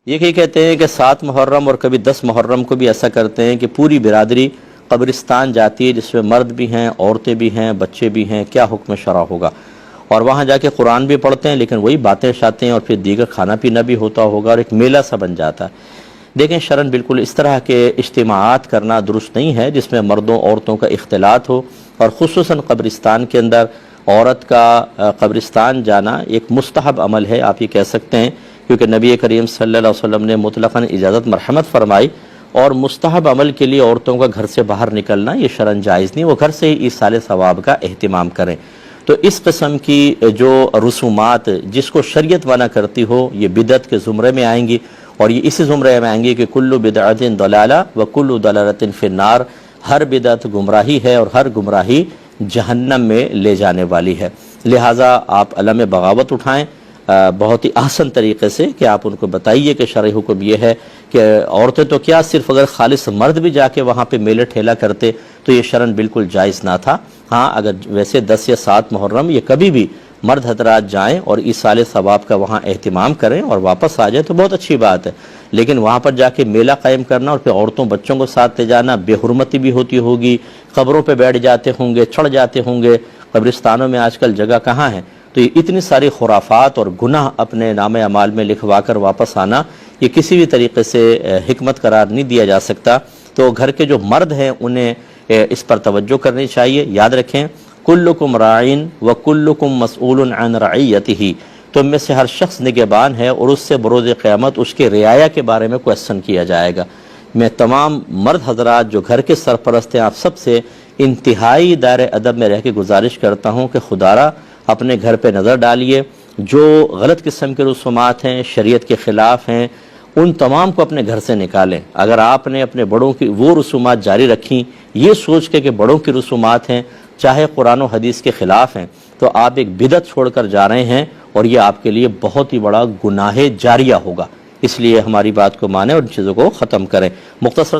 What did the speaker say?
یہ کہتے ہیں کہ 7 محرم اور کبھی 10 محرم کو بھی ایسا کرتے ہیں کہ پوری برادری قبرستان جاتی ہے، جس میں مرد بھی ہیں، عورتیں بھی ہیں، بچے بھی ہیں، کیا حکم شرع ہوگا؟ اور وہاں جا کے قرآن بھی پڑھتے ہیں، لیکن وہی باتیں شاتیں اور پھر دیگر کھانا پینا بھی ہوتا ہوگا اور ایک میلہ سا بن جاتا ہے۔ دیکھیں شرعاً بالکل اس طرح کے اجتماعات کرنا درست نہیں ہے جس میں مردوں عورتوں کا اختلاط ہو، اور خصوصاً قبرستان کے اندر عورت کا قبرستان جانا ایک مستحب عمل ہے، آپ یہ کہہ سکتے ہیں، کیونکہ نبی کریم صلی اللہ علیہ وسلم نے مطلقاً اجازت مرحمت فرمائی، اور مستحب عمل کے لیے عورتوں کا گھر سے باہر نکلنا یہ شرعاً جائز نہیں، وہ گھر سے ہی ایصال ثواب کا اہتمام کریں۔ تو اس قسم کی جو رسومات جس کو شریعت منع کرتی ہو یہ بدعت کے زمرے میں آئیں گی، اور یہ اسی زمرے میں آئیں گی کہ کل بدعت ضلالہ وکل ضلالۃ فی النار، ہر بدعت گمراہی ہے اور ہر گمراہی جہنم میں لے جانے والی ہے۔ لہٰذا آپ علم بغاوت اٹھائیں بہت ہی احسن طریقے سے کہ آپ ان کو بتائیے کہ شرعی حکم یہ ہے کہ عورتیں تو کیا، صرف اگر خالص مرد بھی جا کے وہاں پہ میلے ٹھیلا کرتے تو یہ شرعاً بالکل جائز نہ تھا۔ ہاں اگر ویسے 10 یا 7 محرم یہ کبھی بھی مرد حضرات جائیں اور ایصال ثواب کا وہاں اہتمام کریں اور واپس آ جائیں تو بہت اچھی بات ہے، لیکن وہاں پر جا کے میلہ قائم کرنا اور پھر عورتوں بچوں کو ساتھ لے جانا بے حرمتی بھی ہوتی ہوگی، قبروں پہ بیٹھ جاتے ہوں گے، چڑھ جاتے ہوں گے، قبرستانوں میں آج کل جگہ کہاں ہے، تو یہ اتنی ساری خرافات اور گناہ اپنے نام اعمال میں لکھوا کر واپس آنا یہ کسی بھی طریقے سے حکمت قرار نہیں دیا جا سکتا۔ تو گھر کے جو مرد ہیں انہیں اس پر توجہ کرنی چاہیے۔ یاد رکھیں کلکم راعین وکلکم مسئول عن رعیتہ، تم میں سے ہر شخص نگہبان ہے اور اس سے بروز قیامت اس کے رعایا کے بارے میں کوسچن کیا جائے گا۔ میں تمام مرد حضرات جو گھر کے سرپرست ہیں آپ سب سے انتہائی دائرہ ادب میں رہ کے گزارش کرتا ہوں کہ خدارا اپنے گھر پہ نظر ڈالیے، جو غلط قسم کے رسومات ہیں، شریعت کے خلاف ہیں، ان تمام کو اپنے گھر سے نکالیں۔ اگر آپ نے اپنے بڑوں کی وہ رسومات جاری رکھیں یہ سوچ کے کہ بڑوں کی رسومات ہیں چاہے قرآن و حدیث کے خلاف ہیں، تو آپ ایک بدعت چھوڑ کر جا رہے ہیں اور یہ آپ کے لیے بہت ہی بڑا گناہ جاریہ ہوگا۔ اس لیے ہماری بات کو مانیں اور ان چیزوں کو ختم کریں۔ مختصر